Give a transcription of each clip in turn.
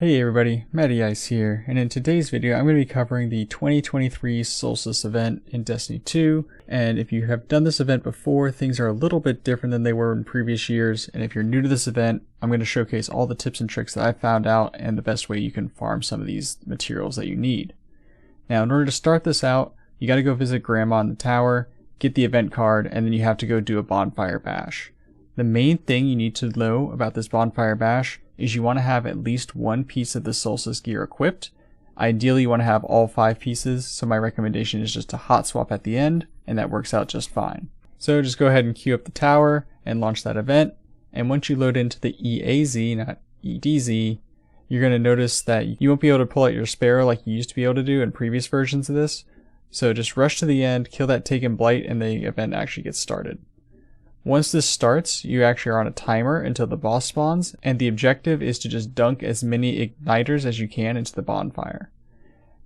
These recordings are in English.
Hey everybody, Matty Ice here, and in today's video I'm going to be covering the 2023 Solstice event in Destiny 2, and if you have done this event before, things are a little bit different than they were in previous years, and if you're new to this event, I'm going to showcase all the tips and tricks that I found out and the best way you can farm some of these materials that you need. Now in order to start this out, you got to go visit Grandma in the tower, get the event card, and then you have to go do a bonfire bash. The main thing you need to know about this bonfire bash is you want to have at least one piece of the Solstice gear equipped. Ideally you want to have all 5 pieces, so my recommendation is just to hot swap at the end, and that works out just fine. So just go ahead and queue up the tower and launch that event, and once you load into the EAZ, not EDZ, you're going to notice that you won't be able to pull out your Sparrow like you used to be able to do in previous versions of this. So just rush to the end, kill that Taken Blight, and the event actually gets started. Once this starts, you actually are on a timer until the boss spawns, and the objective is to just dunk as many igniters as you can into the bonfire.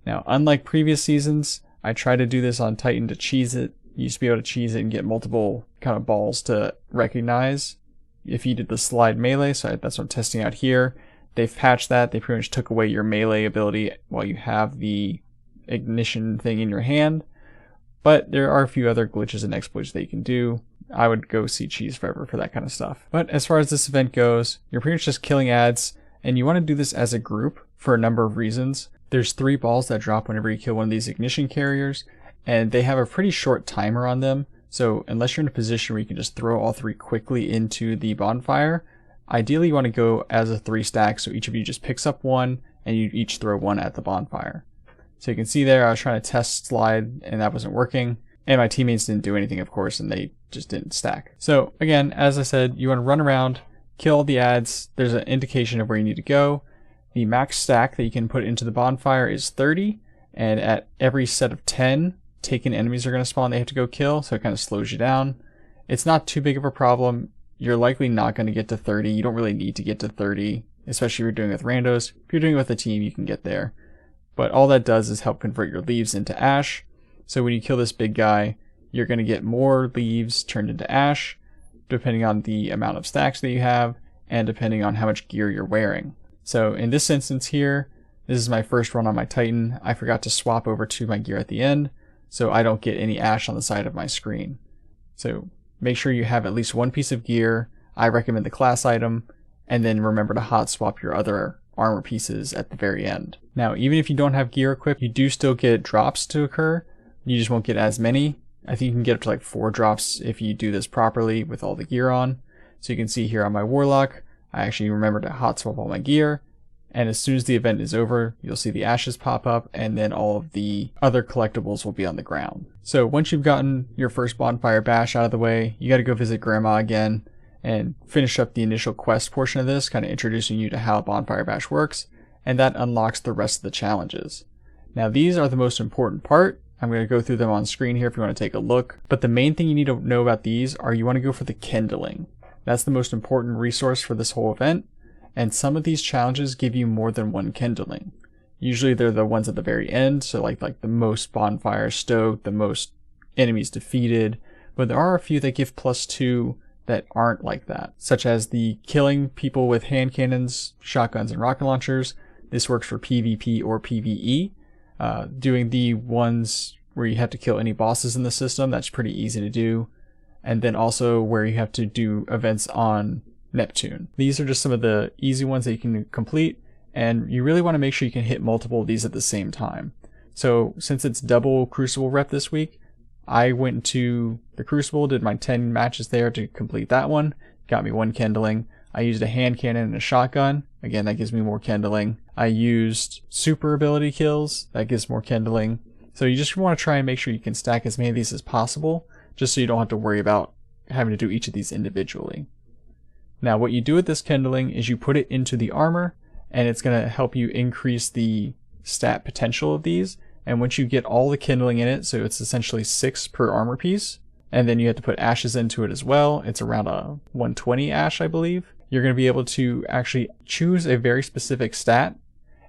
Now, unlike previous seasons, I try to do this on Titan to cheese it. You used to be able to cheese it and get multiple kind of balls to recognize if you did the slide melee, so that's what I'm testing out here. They've patched that. They pretty much took away your melee ability while you have the ignition thing in your hand, but there are a few other glitches and exploits that you can do. I would go see Cheese Forever for that kind of stuff. But as far as this event goes, you're pretty much just killing ads, and you want to do this as a group for a number of reasons. There's 3 balls that drop whenever you kill one of these ignition carriers, and they have a pretty short timer on them, so unless you're in a position where you can just throw all 3 quickly into the bonfire, ideally you want to go as a 3 stack, so each of you just picks up one, and you each throw one at the bonfire. So you can see there, I was trying to test slide, and that wasn't working. And my teammates didn't do anything, of course, and they just didn't stack. So again, as I said, you want to run around, kill all the ads. There's an indication of where you need to go. The max stack that you can put into the bonfire is 30, and at every set of 10, taken enemies are going to spawn they have to go kill, so it kind of slows you down. It's not too big of a problem. You're likely not going to get to 30. You don't really need to get to 30, especially if you're doing it with randos. If you're doing it with a team, you can get there. But all that does is help convert your leaves into ash. So when you kill this big guy, you're going to get more leaves turned into ash, depending on the amount of stacks that you have, and depending on how much gear you're wearing. So in this instance here, this is my first run on my Titan. I forgot to swap over to my gear at the end, so I don't get any ash on the side of my screen. So make sure you have at least one piece of gear. I recommend the class item, and then remember to hot swap your other armor pieces at the very end. Now, even if you don't have gear equipped, you do still get drops to occur. You just won't get as many. I think you can get up to like 4 drops if you do this properly with all the gear on. So you can see here on my Warlock, I actually remember to hot swap all my gear. And as soon as the event is over, you'll see the ashes pop up, and then all of the other collectibles will be on the ground. So once you've gotten your first bonfire bash out of the way, you got to go visit Grandma again and finish up the initial quest portion of this, kind of introducing you to how bonfire bash works, and that unlocks the rest of the challenges. Now these are the most important part. I'm going to go through them on screen here if you want to take a look. But the main thing you need to know about these are you want to go for the kindling. That's the most important resource for this whole event. And some of these challenges give you more than one kindling. Usually they're the ones at the very end, so like the most bonfires stoked, the most enemies defeated. But there are a few that give +2 that aren't like that, such as the killing people with hand cannons, shotguns, and rocket launchers. This works for PvP or PvE. Doing the ones where you have to kill any bosses in the system, that's pretty easy to do. And then also where you have to do events on Neptune. These are just some of the easy ones that you can complete, and you really want to make sure you can hit multiple of these at the same time. So since it's double Crucible rep this week, I went to the Crucible, did my 10 matches there to complete that one, got me 1 kindling. I used a hand cannon and a shotgun. Again, that gives me more kindling. I used super ability kills. That gives more kindling. So you just want to try and make sure you can stack as many of these as possible, just so you don't have to worry about having to do each of these individually. Now, what you do with this kindling is you put it into the armor, and it's going to help you increase the stat potential of these. And once you get all the kindling in it, so it's essentially 6 per armor piece, and then you have to put ashes into it as well. It's around a 120 ash, I believe. You're going to be able to actually choose a very specific stat,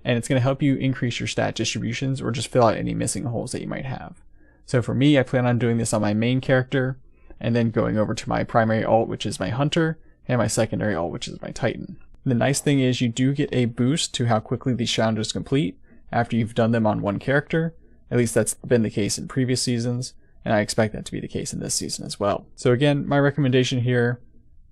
and it's going to help you increase your stat distributions or just fill out any missing holes that you might have. So for me, I plan on doing this on my main character, and then going over to my primary alt, which is my Hunter, and my secondary alt, which is my Titan. The nice thing is you do get a boost to how quickly these challenges complete after you've done them on one character. At least that's been the case in previous seasons, and I expect that to be the case in this season as well. So again, my recommendation here,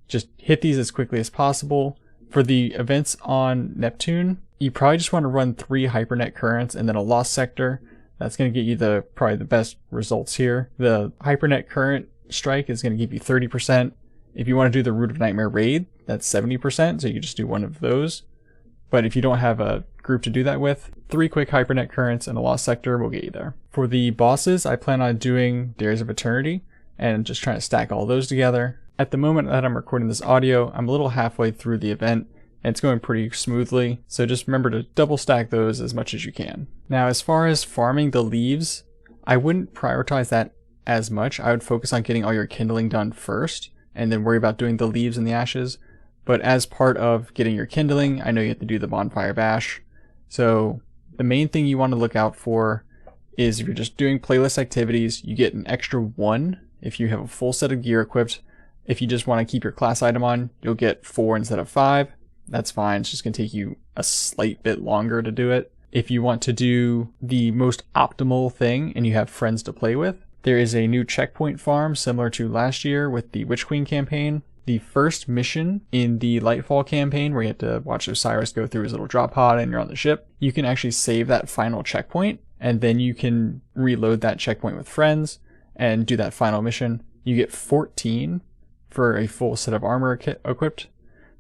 just hit these as quickly as possible. For the events on Neptune, you probably just want to run 3 Hypernet currents and then a lost sector. That's going to get you probably the best results here. The Hypernet current strike is going to give you 30%. If you want to do the Root of Nightmare raid, that's 70%, so you just do one of those. But if you don't have a group to do that with, 3 quick Hypernet currents and a lost sector will get you there. For the bosses, I plan on doing Dares of Eternity and just trying to stack all those together. At the moment that I'm recording this audio, I'm a little halfway through the event, and it's going pretty smoothly, so just remember to double stack those as much as you can. Now, as far as farming the leaves, I wouldn't prioritize that as much. I would focus on getting all your kindling done first, and then worry about doing the leaves and the ashes. But as part of getting your kindling, I know you have to do the bonfire bash. So the main thing you want to look out for is if you're just doing playlist activities, you get an extra 1 if you have a full set of gear equipped. If you just want to keep your class item on, you'll get 4 instead of 5. That's fine. It's just going to take you a slight bit longer to do it. If you want to do the most optimal thing and you have friends to play with, there is a new checkpoint farm similar to last year with the Witch Queen campaign. The first mission in the Lightfall campaign, where you have to watch Osiris go through his little drop pod and you're on the ship, you can actually save that final checkpoint, and then you can reload that checkpoint with friends and do that final mission. You get 14 for a full set of armor equipped.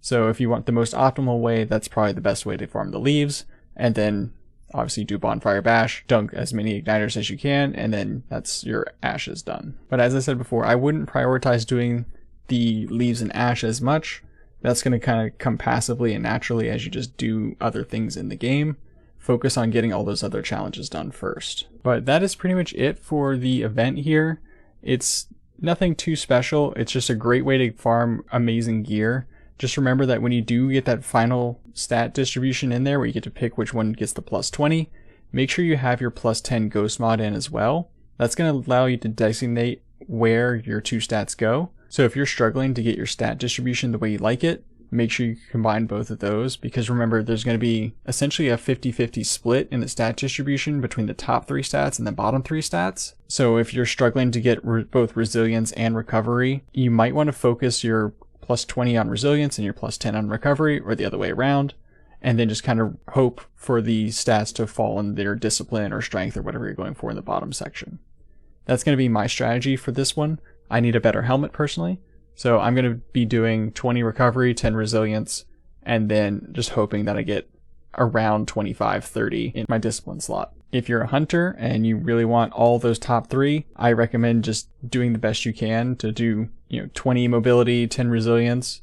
So if you want the most optimal way, that's probably the best way to farm the leaves, and then obviously do bonfire bash, dunk as many igniters as you can, and then that's your ashes done. But as I said before, I wouldn't prioritize doing the leaves and ash as much. That's going to kind of come passively and naturally as you just do other things in the game. Focus on getting all those other challenges done first. But that is pretty much it for the event here. It's nothing too special. It's just a great way to farm amazing gear. Just remember that when you do get that final stat distribution in there where you get to pick which one gets the plus 20, make sure you have your plus 10 ghost mod in as well. That's going to allow you to designate where your 2 stats go. So if you're struggling to get your stat distribution the way you like it, make sure you combine both of those, because remember, there's going to be essentially a 50-50 split in the stat distribution between the top 3 stats and the bottom 3 stats. So if you're struggling to get both resilience and recovery, you might want to focus your plus 20 on resilience and your plus 10 on recovery, or the other way around, and then just kind of hope for the stats to fall in their discipline or strength or whatever you're going for in the bottom section. That's going to be my strategy for this one. I need a better helmet personally, so I'm going to be doing 20 recovery, 10 resilience, and then just hoping that I get around 25-30 in my discipline slot. If you're a hunter and you really want all those top 3, I recommend just doing the best you can to do 20 mobility, 10 resilience,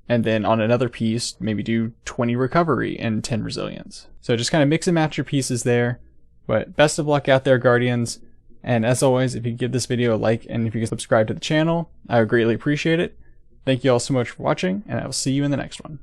and then on another piece, maybe do 20 recovery and 10 resilience. So just kind of mix and match your pieces there. But best of luck out there, Guardians. And as always, if you give this video a like and if you can subscribe to the channel, I would greatly appreciate it. Thank you all so much for watching, and I will see you in the next one.